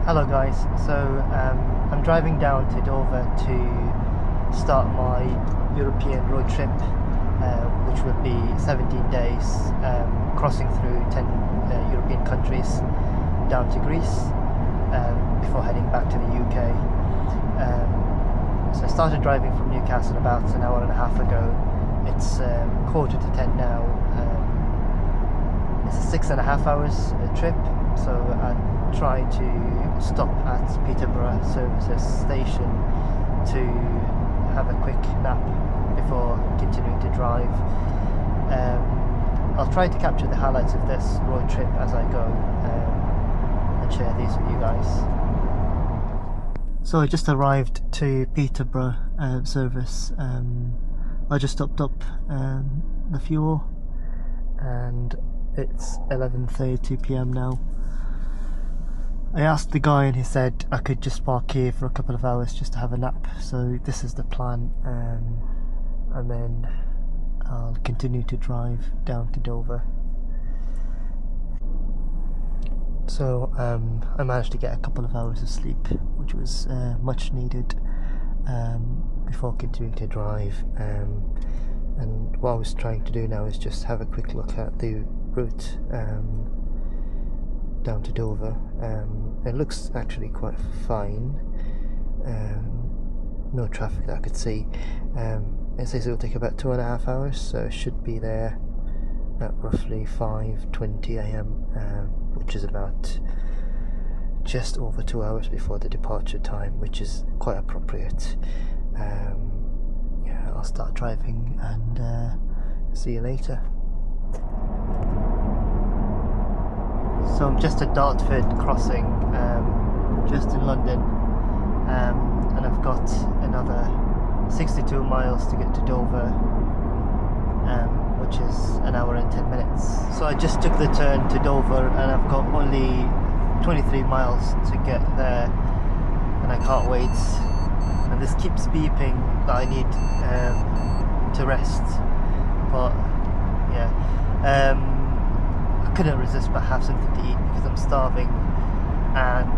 Hello guys, so I'm driving down to Dover to start my European road trip, which will be 17 days, crossing through 10 European countries down to Greece before heading back to the UK. So I started driving from Newcastle about an hour and a half ago. It's 9:45 now. It's a 6.5 hours trip, so I try to stop at Peterborough Services Station to have a quick nap before continuing to drive. I'll try to capture the highlights of this road trip as I go and share these with you guys. So I just arrived to Peterborough service. I just topped up the fuel and it's 11:30 PM now. I asked the guy and he said I could just park here for a couple of hours just to have a nap, so this is the plan, and then I'll continue to drive down to Dover. So I managed to get a couple of hours of sleep, which was much needed before continuing to drive, and what I was trying to do now is just have a quick look at the route down to Dover. It looks actually quite fine. No traffic that I could see. It says it will take about 2.5 hours, so it should be there at roughly 5:20 AM, which is about just over 2 hours before the departure time, which is quite appropriate. Yeah, I'll start driving and see you later. So I'm just at Dartford crossing, just in London, and I've got another 62 miles to get to Dover, which is an hour and 10 minutes. So I just took the turn to Dover and I've got only 23 miles to get there, and I can't wait. And this keeps beeping that I need to rest, but yeah. I couldn't resist but have something to eat because I'm starving, and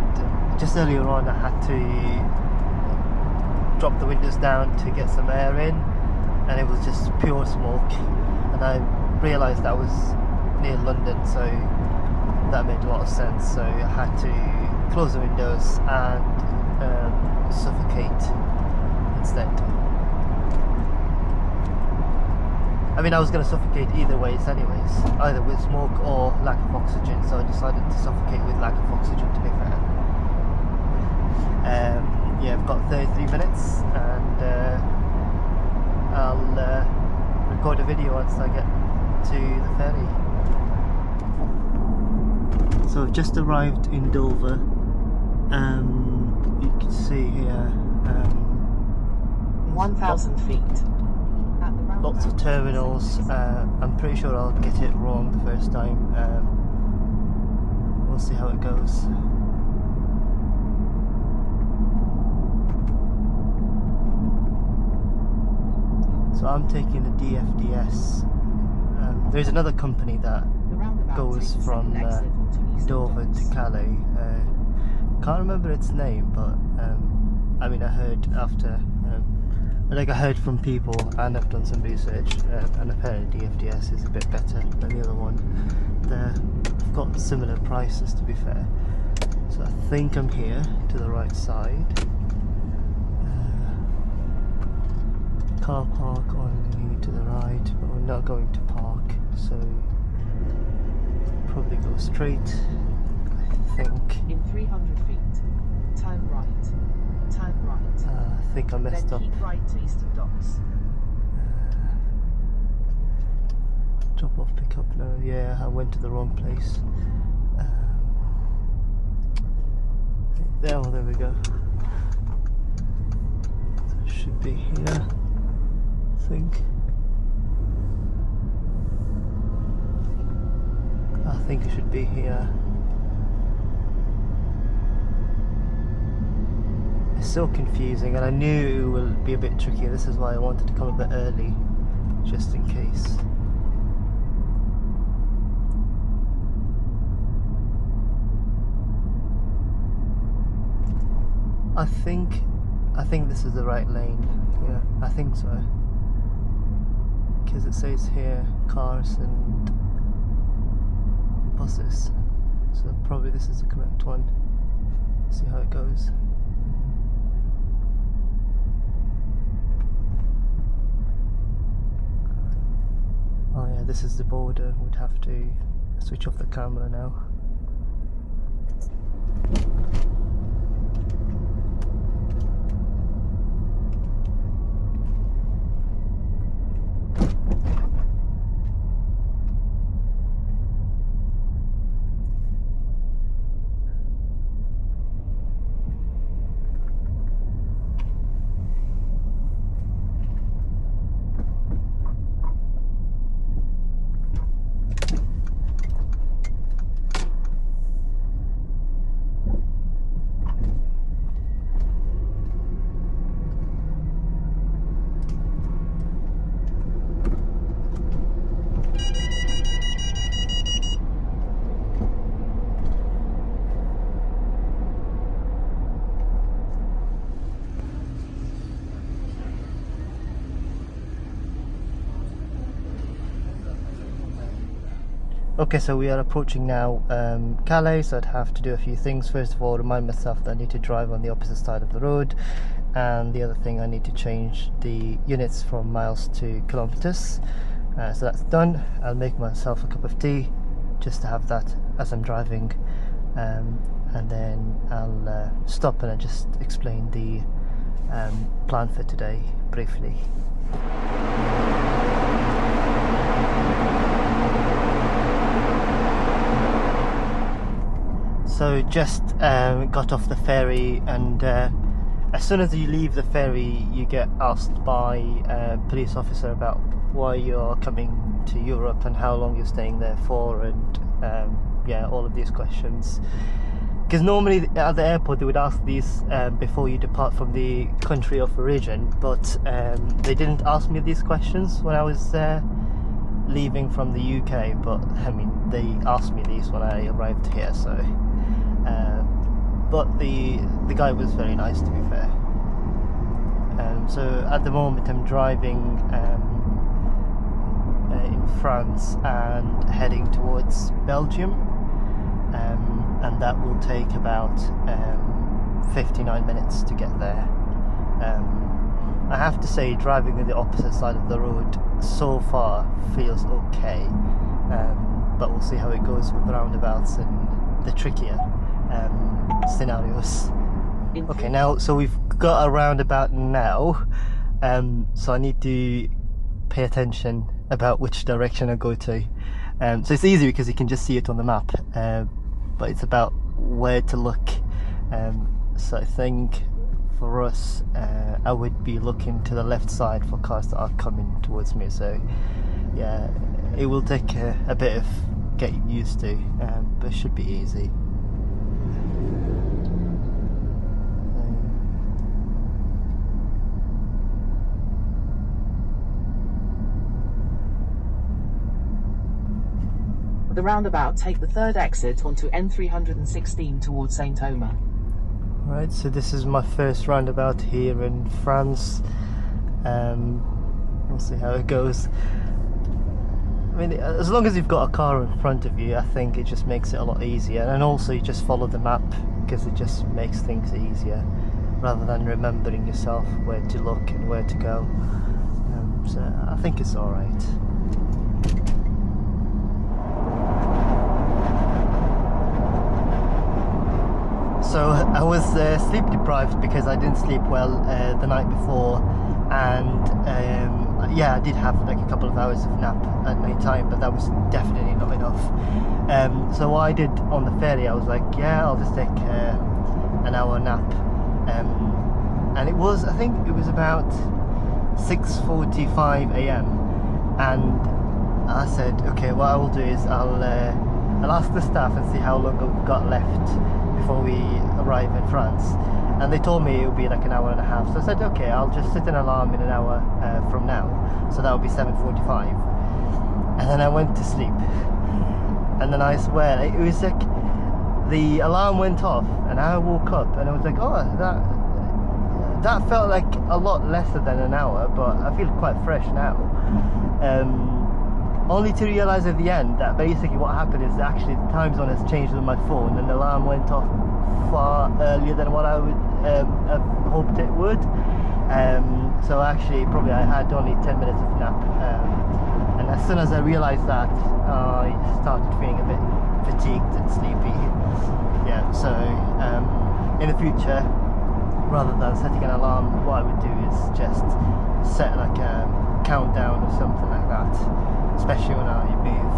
just earlier on I had to drop the windows down to get some air in, and it was just pure smoke, and I realised that I was near London, so that made a lot of sense. So I had to close the windows and suffocate instead. I mean, I was going to suffocate either ways anyways, either with smoke or lack of oxygen, so I decided to suffocate with lack of oxygen, to be fair. Yeah, I've got 33 minutes, and I'll record a video once I get to the ferry. So I've just arrived in Dover. You can see here 1,000 feet. Lots of terminals. I'm pretty sure I'll get it wrong the first time. We'll see how it goes. So I'm taking the DFDS. There's another company that goes from Dover to Calais. Can't remember its name, but I mean, I heard after. I heard from people, and I've done some research, and apparently DFDS is a bit better than the other one. They've got similar prices, to be fair. So I think I'm here to the right side. Car park only to the right, but we're not going to park, so probably go straight, I think. In 300 feet, turn right. Turn right. I think I messed up. Then keep right to Eastern Docks. Drop off, pick up. No, yeah, I went to the wrong place. There we go. So it should be here, I think. I think it should be here. It's so confusing, and I knew it would be a bit tricky. This is why I wanted to come a bit early, just in case. I think this is the right lane. Yeah, I think so. Because it says here cars and buses, so probably this is the correct one. See how it goes. Oh yeah, this is the border. We'd have to switch off the camera now. Okay, so we are approaching now Calais, so I'd have to do a few things. First of all, remind myself that I need to drive on the opposite side of the road, and the other thing, I need to change the units from miles to kilometers. So that's done. I'll make myself a cup of tea just to have that as I'm driving, and then I'll stop and I'll just explain the plan for today briefly. So just got off the ferry, and as soon as you leave the ferry you get asked by a police officer about why you're coming to Europe and how long you're staying there for, and yeah, all of these questions. Because normally at the airport they would ask these before you depart from the country of origin, but they didn't ask me these questions when I was leaving from the UK, but I mean they asked me these when I arrived here, so but the guy was very nice, to be fair. So at the moment I'm driving in France and heading towards Belgium, and that will take about 59 minutes to get there. I have to say, driving on the opposite side of the road so far feels okay, but we'll see how it goes with the roundabouts and the trickier scenarios. Okay, now so we've got a roundabout now, so I need to pay attention about which direction I go to. So it's easy because you can just see it on the map, but it's about where to look. So I think for us, I would be looking to the left side for cars that are coming towards me. So yeah, it will take a bit of getting used to, but it should be easy. The roundabout, take the third exit onto N316 towards Saint Omer. Right, so this is my first roundabout here in France. We'll see how it goes. I mean, as long as you've got a car in front of you, I think it just makes it a lot easier. And also you just follow the map, because it just makes things easier, rather than remembering yourself where to look and where to go. So I think it's alright. So I was sleep deprived because I didn't sleep well the night before, and yeah, I did have like a couple of hours of nap at night time, but that was definitely not enough. So what I did on the ferry, I was like, yeah, I'll just take an hour nap, and it was, I think it was about 6:45 AM, and I said, okay, what I will do is I'll ask the staff and see how long I've got left before we arrive in France, and they told me it would be like an hour and a half. So I said, okay, I'll just set an alarm in an hour from now, so that would be 7:45, and then I went to sleep, and then I swear it was like the alarm went off and I woke up and I was like, oh, that felt like a lot lesser than an hour, but I feel quite fresh now. Only to realise at the end that basically what happened is actually the time zone has changed on my phone, and the alarm went off far earlier than what I would have hoped it would. So actually probably I had only 10 minutes of nap, and as soon as I realised that, I started feeling a bit fatigued and sleepy. Yeah, so in the future, rather than setting an alarm, what I would do is just set like a countdown or something like that, especially when I move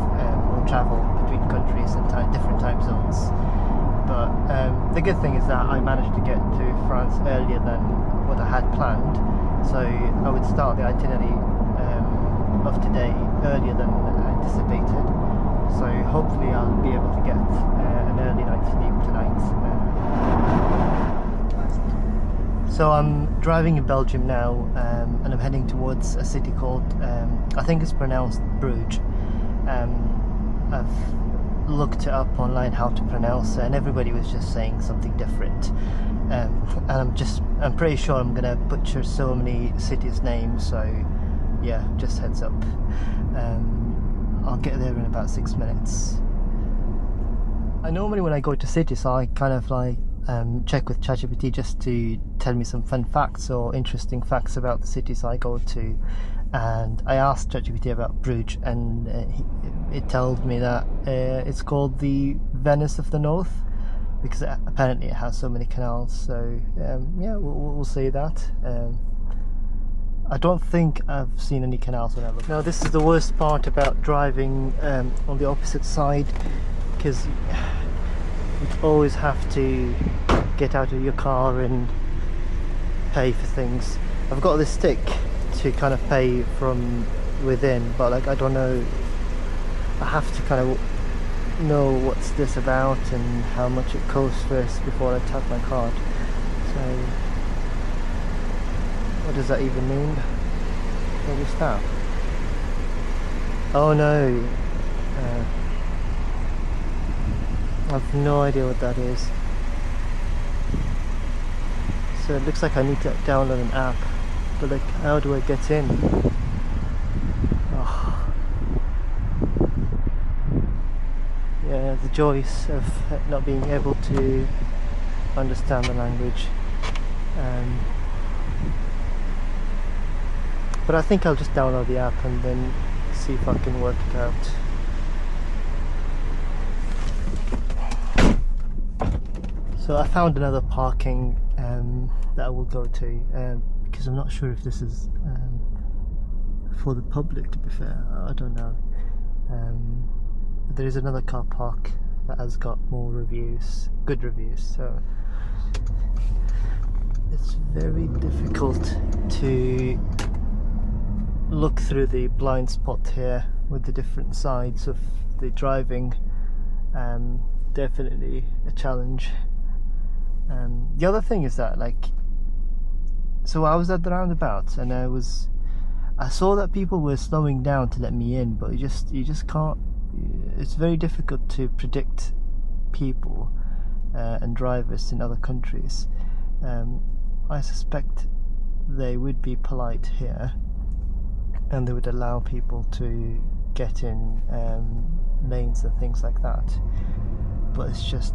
or travel between countries and different time zones. But the good thing is that I managed to get to France earlier than what I had planned, so I would start the itinerary of today earlier than anticipated, so hopefully I'll be able to get an early night's sleep tonight. So I'm driving in Belgium now, and I'm heading towards a city called, I think it's pronounced Bruges. I've looked it up online how to pronounce it, and everybody was just saying something different. And I'm pretty sure I'm gonna butcher so many cities' names, so yeah, just heads up. I'll get there in about 6 minutes. I normally, when I go to cities, I kind of like check with ChatGPT just to tell me some fun facts or interesting facts about the cities I go to, and I asked ChatGPT about Bruges, and it told me that it's called the Venice of the North because apparently it has so many canals. So yeah, we'll say that. I don't think I've seen any canals whenever. Now this is the worst part about driving on the opposite side, because you always have to get out of your car and pay for things. I've got this stick to kind of pay from within, but like I don't know, I have to kind of know what's this about and how much it costs first before I tap my card. So what does that even mean? What is that? Oh no, I have no idea what that is. So it looks like I need to download an app, but like, how do I get in? Oh. Yeah, the joys of not being able to understand the language. But I think I'll just download the app and then see if I can work it out. So I found another parking that I will go to, because I'm not sure if this is for the public, to be fair. I don't know. There is another car park that has got more reviews, good reviews, so it's very difficult to look through the blind spot here with the different sides of the driving. Definitely a challenge. The other thing is that, like, so I was at the roundabout and I saw that people were slowing down to let me in, but you just can't. It's very difficult to predict people and drivers in other countries. I suspect they would be polite here and they would allow people to get in lanes and things like that, but it's just,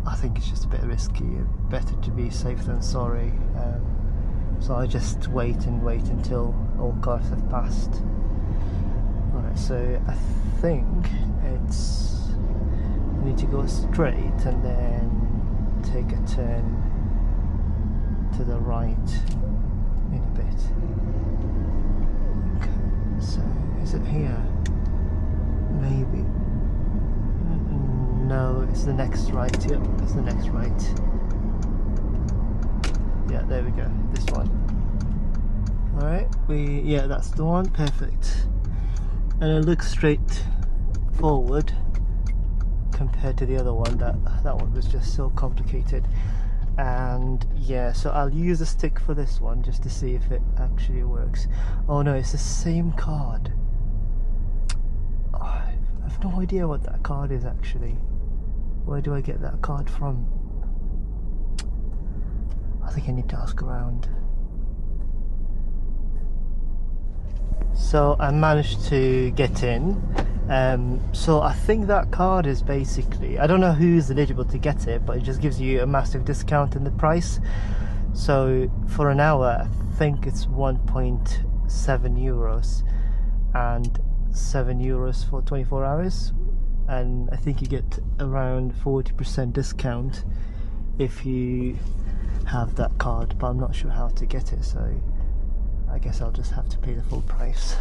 I think it's just a bit risky. Better to be safe than sorry. So I just wait until all cars have passed. Alright, so I think it's, you need to go straight and then take a turn to the right in a bit. Okay, so is it here? Maybe. No, it's the next right. Yep, it's the next right. Yeah, there we go. This one. Alright, yeah, that's the one. Perfect. And it looks straight forward compared to the other one. That one was just so complicated. And yeah, so I'll use a stick for this one just to see if it actually works. Oh no, it's the same card. Oh, I have no idea what that card is actually. Where do I get that card from? I I think I need to ask around. So I managed to get in. So I think that card is basically, I don't know who's eligible to get it, but it just gives you a massive discount in the price. So for an hour, I think it's 1.7 euros and 7 euros for 24 hours. And I think you get around 40% discount if you have that card, but I'm not sure how to get it, so I guess I'll just have to pay the full price.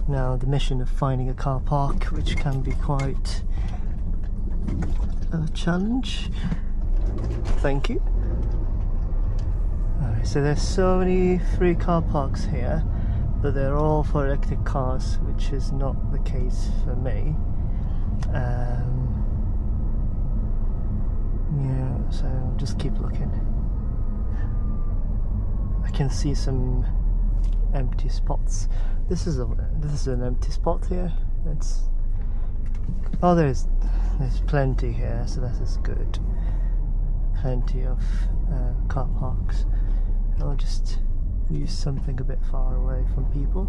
Now the mission of finding a car park, which can be quite a challenge. Thank you. Alright, so there's so many free car parks here, but they're all for electric cars, which is not the case for me. Yeah, so I'll just keep looking. I can see some empty spots. This is an empty spot here. It's there's plenty here, so that is good. Plenty of car parks. I'll just use something a bit far away from people.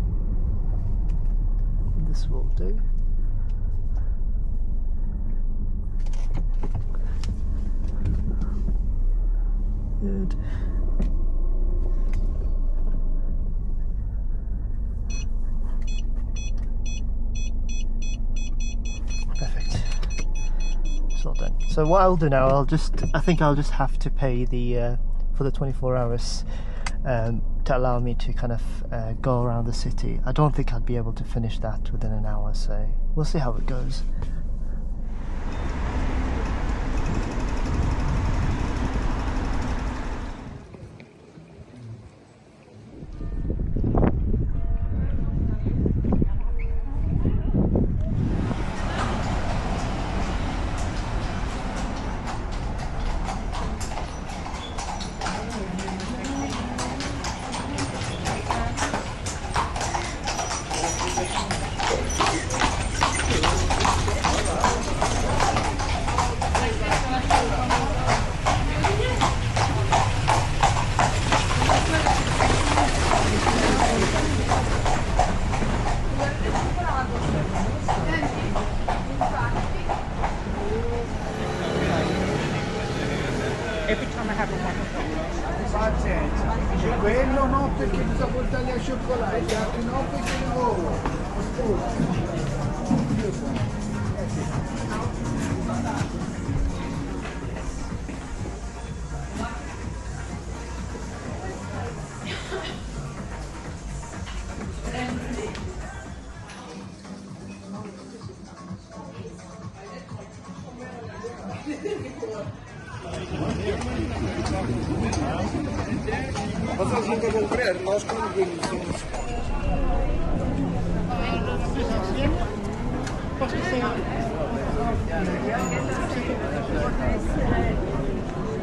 This will do. Good. Perfect. It's all done. So what I'll do now, I think I'll just have to pay the for the 24 hours to allow me to kind of go around the city. I don't think I'd be able to finish that within an hour, so we'll see how it goes. Every time I have a one. Quello no, perché bisogna portargli a cioccolata, gli altri no perché ne voglio. Cosa si può comprare? Nós compramos.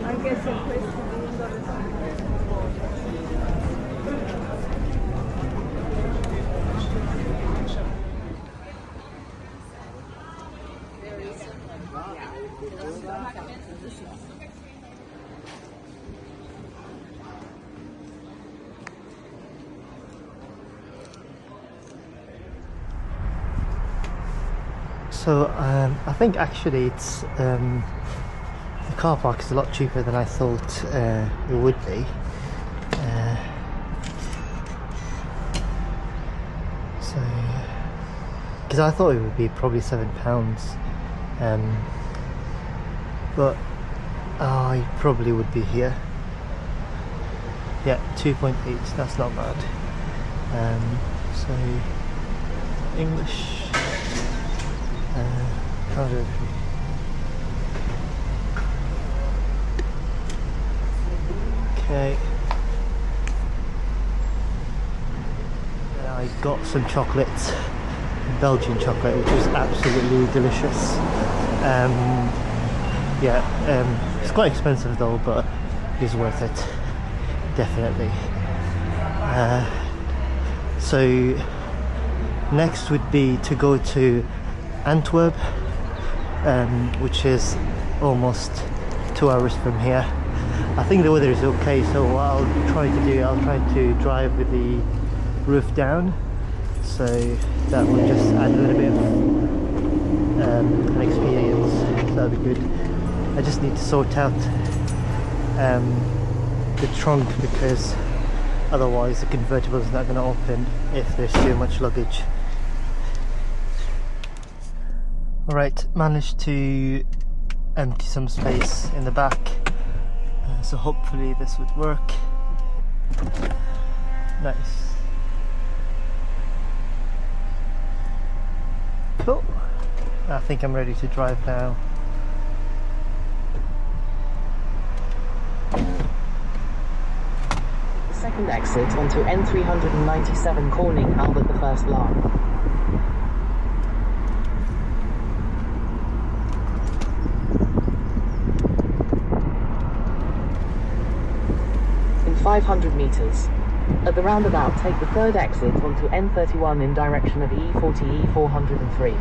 Anche se questi So I think actually it's the car park is a lot cheaper than I thought it would be. So because I thought it would be probably £7, but I probably would be here. Yeah, 2.8. That's not bad. So English. Okay. I got some chocolate, Belgian chocolate, which is absolutely delicious. It's quite expensive though, but it's worth it, definitely. So Next would be to go to Antwerp, which is almost 2 hours from here. I think the weather is okay, so what I'll try to drive with the roof down, so that will just add a little bit of an experience. So that'll be good. I just need to sort out the trunk, because otherwise the convertible is not going to open if there's too much luggage. Alright, managed to empty some space in the back, so hopefully this would work. Nice. Cool. I think I'm ready to drive now. The second exit onto N397 Corning Albert the First line. In 500 meters. At the roundabout, take the third exit onto N31 in direction of E40 E403.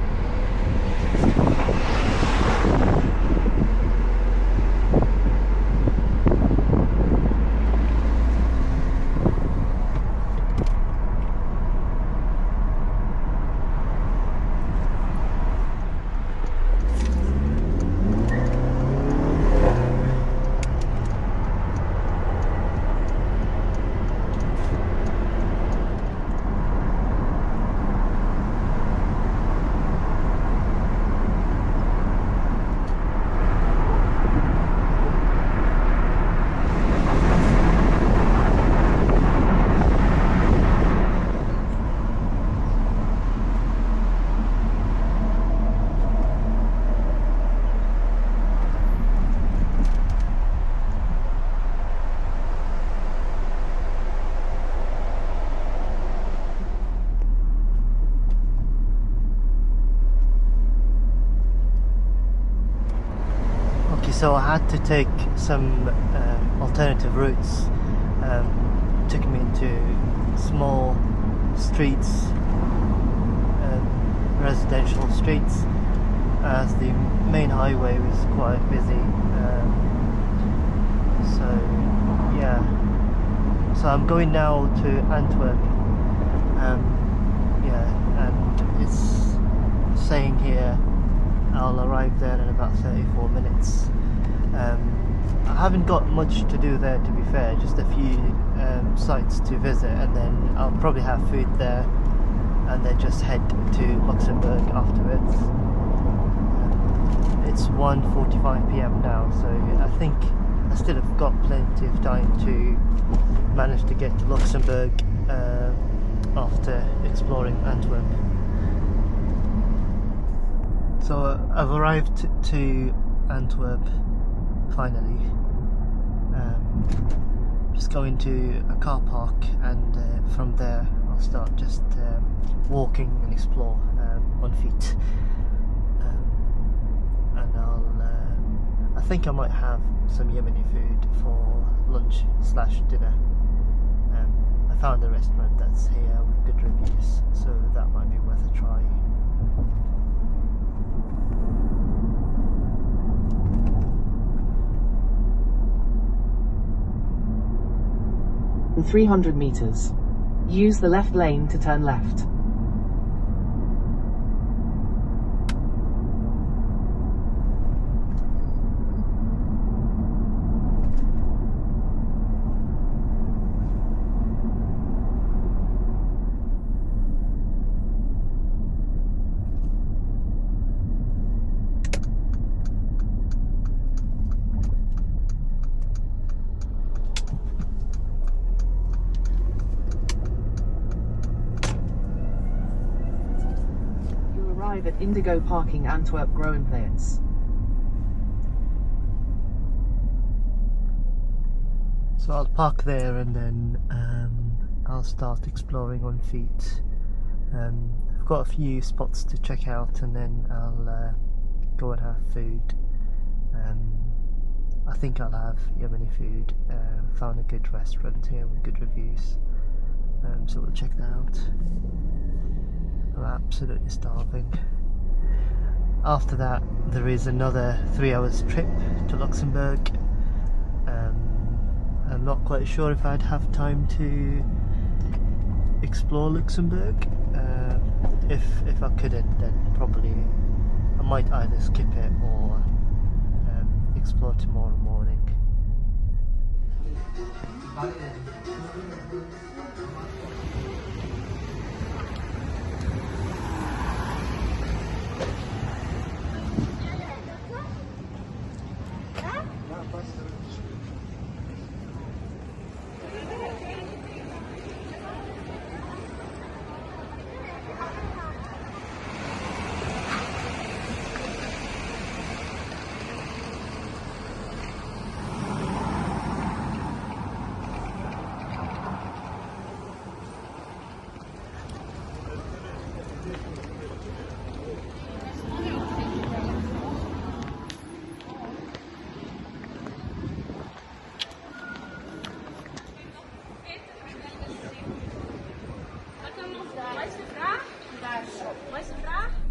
So I had to take some alternative routes. Took me into small streets, residential streets, as the main highway was quite busy. So yeah, so I'm going now to Antwerp. Yeah, and it's saying here I'll arrive there in about 34 minutes. I haven't got much to do there, to be fair, just a few sites to visit, and then I'll probably have food there and then just head to Luxembourg afterwards. It's 1:45 PM now, so I think I still have got plenty of time to manage to get to Luxembourg after exploring Antwerp. So I've arrived to Antwerp finally. Just going to a car park, and from there I'll start just walking and explore on feet. And I think I might have some Yemeni food for lunch / dinner. I found a restaurant that's here with good reviews, so that might be worth a try. In 300 meters. Use the left lane to turn left. At Indigo Parking Antwerp Groenplaats. So I'll park there, and then I'll start exploring on feet. I've got a few spots to check out, and then I'll go and have food. I think I'll have Yemeni food. Found a good restaurant here with good reviews, so we'll check that out. absolutely starving. After that, there is another 3 hours trip to Luxembourg. I'm not quite sure if I'd have time to explore Luxembourg. If I couldn't, then probably I might either skip it or explore tomorrow morning.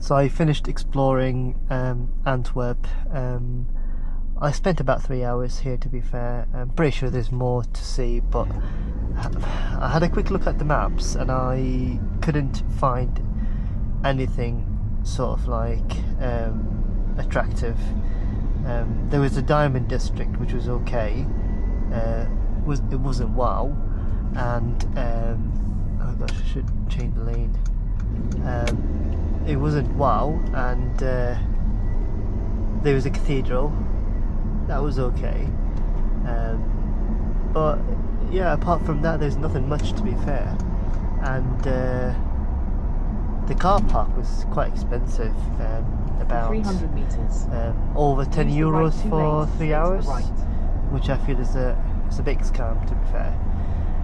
So I finished exploring Antwerp. I spent about 3 hours here, to be fair. I'm pretty sure there's more to see, but I had a quick look at the maps and I couldn't find anything sort of like attractive. There was a diamond district which was okay. It wasn't wow, and oh gosh, I should change the lane. It wasn't wow, and there was a cathedral that was okay, but yeah, apart from that there's nothing much, to be fair. And the car park was quite expensive, about 300 meters. over 10 euros right for 3 hours, right. which I feel is a big scam, to be fair.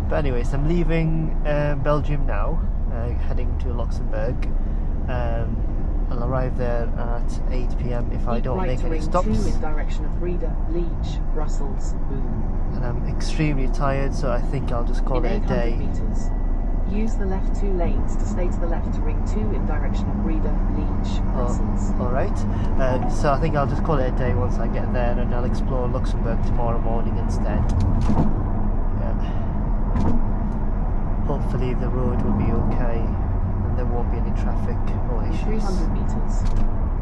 But anyways, I'm leaving Belgium now, heading to Luxembourg. I'll arrive there at 8 PM if I don't make any stops. In direction of Breda, Liege, Brussels, Boom. And I'm extremely tired, so I think I'll just call it a day. Meters. Use the left 2 lanes to stay to the left to ring 2 in direction of Breda, Liege, Brussels. Alright, so I think I'll just call it a day once I get there, and I'll explore Luxembourg tomorrow morning instead. Yeah. Hopefully the road will be okay and there won't be any traffic or issues. 300 meters.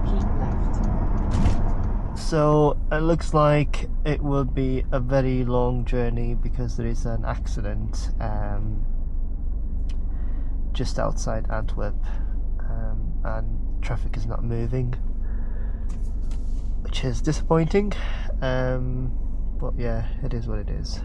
Keep left. So it looks like it will be a very long journey because there is an accident just outside Antwerp, and traffic is not moving, which is disappointing, but yeah, it is what it is.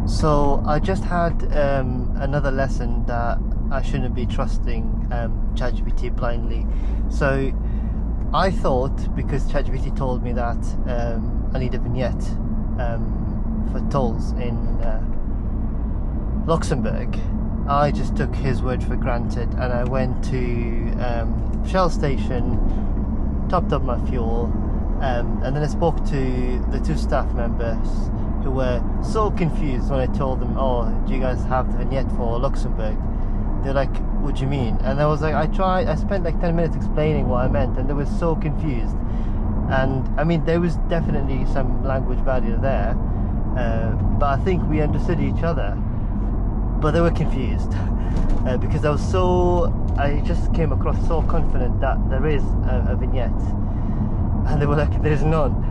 So I just had another lesson that I shouldn't be trusting ChatGPT blindly. So I thought, because ChatGPT told me that I need a vignette for tolls in Luxembourg, I just took his word for granted, and I went to Shell station, topped up my fuel, and then I spoke to the 2 staff members who were so confused when I told them, oh, do you guys have the vignette for Luxembourg? They're like, what do you mean? And I was like, I spent like 10 minutes explaining what I meant, and they were so confused. And I mean, there was definitely some language barrier there, but I think we understood each other, but they were confused because I just came across so confident that there is a vignette, and they were like, there's none.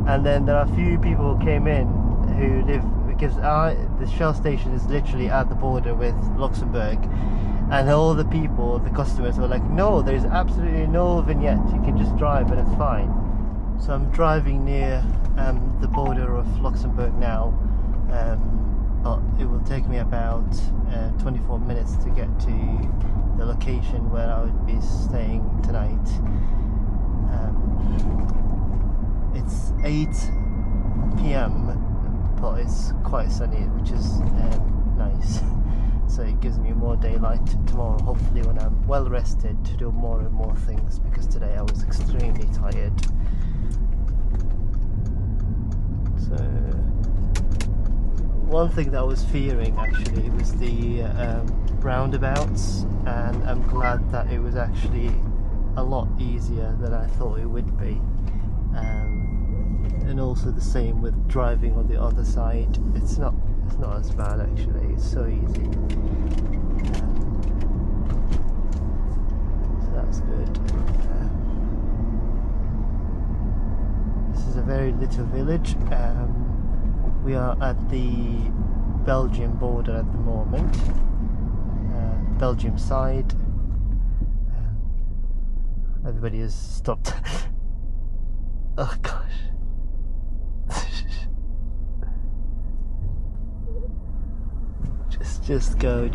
And then there are a few people who came in who live, because the Shell station is literally at the border with Luxembourg, and all the people, the customers, were like, no, there's absolutely no vignette, you can just drive and it's fine. So I'm driving near the border of Luxembourg now, but it will take me about 24 minutes to get to the location where I would be staying tonight. 8 p.m, but it's quite sunny, which is nice. So it gives me more daylight tomorrow, hopefully, when I'm well rested, to do more and more things, because today I was extremely tired. So one thing that I was fearing actually was the roundabouts, and I'm glad that it was actually a lot easier than I thought it would be. And also the same with driving on the other side. It's not as bad actually. It's so easy. So that's good. This is a very little village. We are at the Belgium border at the moment. Belgium side. Everybody has stopped. Oh gosh. Just go.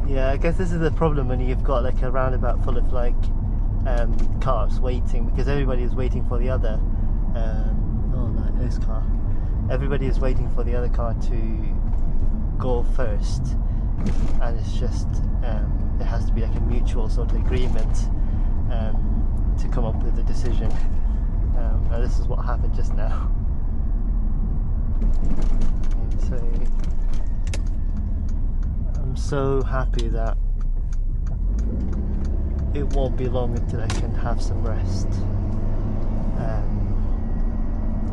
Yeah, I guess this is the problem when you've got like a roundabout full of like cars waiting, because everybody is waiting for the other oh no, this car. Everybody is waiting for the other car to go first, and it's just it has to be like a mutual sort of agreement to come up with a decision. And this is what happened just now. So I'm so happy that it won't be long until I can have some rest.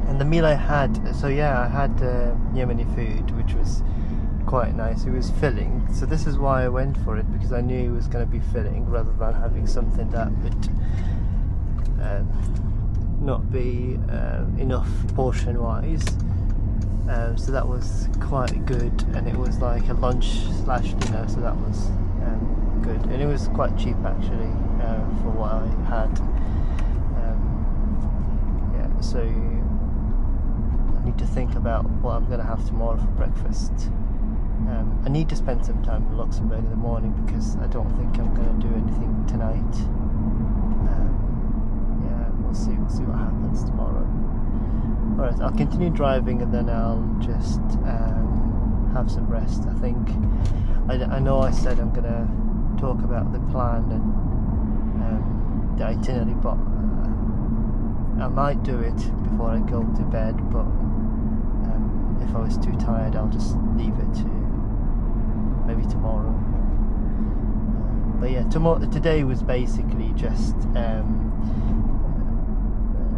And the meal I had, so yeah, I had Yemeni food, which was quite nice. It was filling, so this is why I went for it, because I knew it was going to be filling, rather than having something that would not be enough portion wise. So that was quite good, and it was like a lunch slash dinner, so that was good, and it was quite cheap actually for what I had. Yeah, so I need to think about what I'm going to have tomorrow for breakfast. I need to spend some time in Luxembourg in the morning, because I don't think I'm going to do anything tonight. Yeah, we'll see what happens tomorrow. Alright, I'll continue driving, and then I'll just have some rest. I think I know I said I'm going to talk about the plan and the itinerary, but I might do it before I go to bed, but if I was too tired, I'll just leave it to maybe tomorrow. But yeah, today was basically just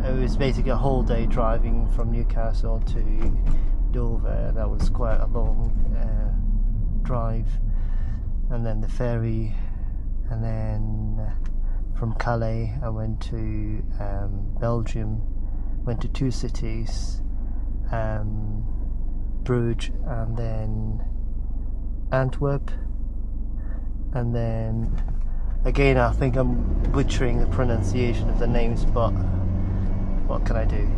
it was basically a whole day driving from Newcastle to Dover. That was quite a long drive, and then the ferry, and then from Calais I went to Belgium, went to 2 cities, Bruges and then Antwerp, and then again I think I'm butchering the pronunciation of the names, but what can I do?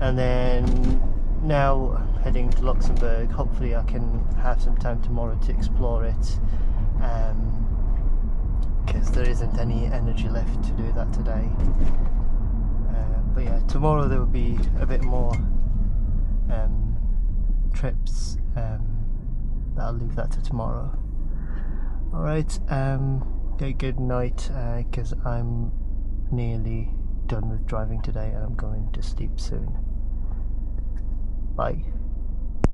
And then now I'm heading to Luxembourg. Hopefully I can have some time tomorrow to explore it, because there isn't any energy left to do that today. But yeah, tomorrow there will be a bit more trips, but I'll leave that to tomorrow. Alright, okay, good night, because I'm nearly done with driving today, and I'm going to sleep soon. Bye.